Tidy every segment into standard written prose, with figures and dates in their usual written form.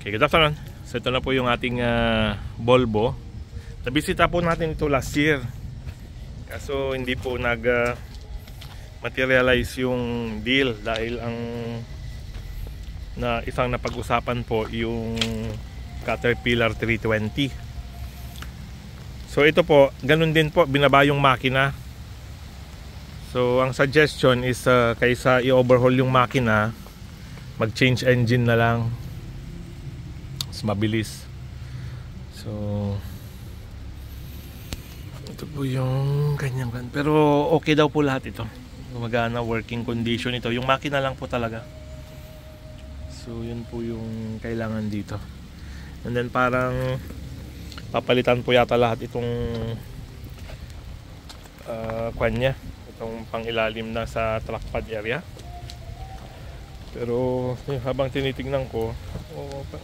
Okay, good afternoon. So ito na po yung ating Volvo. Nabisita po natin ito last year. Kaso hindi po materialize yung deal dahil ang isang napag-usapan po yung Caterpillar 320. So ito po, ganun din po, binaba yung makina. So ang suggestion is kaysa i-overhaul yung makina, mag-change engine na lang. Mas mabilis. So ito po yung kanyang, pero okay daw po lahat ito. Gumagana, working condition ito. Yung makina lang po talaga. So yun po yung kailangan dito. And then parang papalitan po yata lahat itong kanya, itong pangilalim na sa truck pad area. Pero habang tinitingnan ko,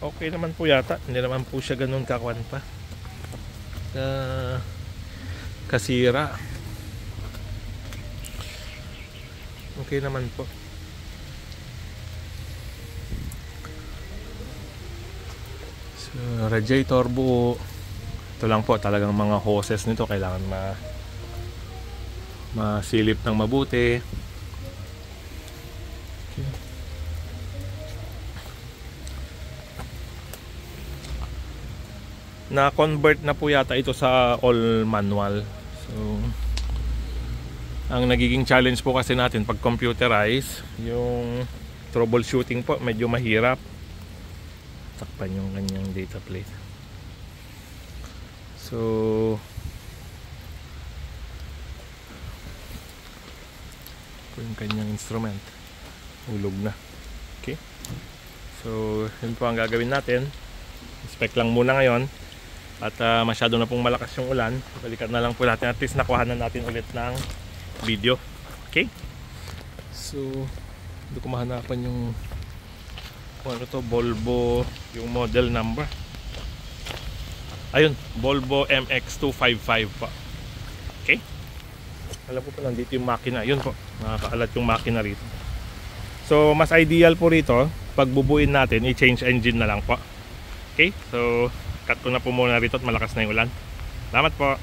okay naman po yata. Hindi naman po siya ganun kakwan pa kasira. Okay naman po. So radiator buo. Ito lang po, talagang mga hoses nito kailangan masilip ng mabuti. Okay. Na-convert na po yata ito sa all manual. So ang nagiging challenge po kasi natin pag computerize, yung troubleshooting po medyo mahirap. Takpan yung kanyang data plate. So yung kanyang instrument hulog na. Okay, so yun po ang gagawin natin. Inspect lang muna ngayon. At masyado na pong malakas yung ulan, balikan na lang po natin, at least nakuha na natin ulit ng video. Okay, so hindi ko mahanapan yung ano to, Volvo, yung model number. Ayun, Volvo MX255 pa. Okay, alam ko pa lang dito yung makina. Yun po, nakakaalat yung makina rito. So mas ideal po rito, pag bubuin natin, i-change engine na lang po. Okay, so cut ko na po muna rito at malakas na yung ulan. Salamat po.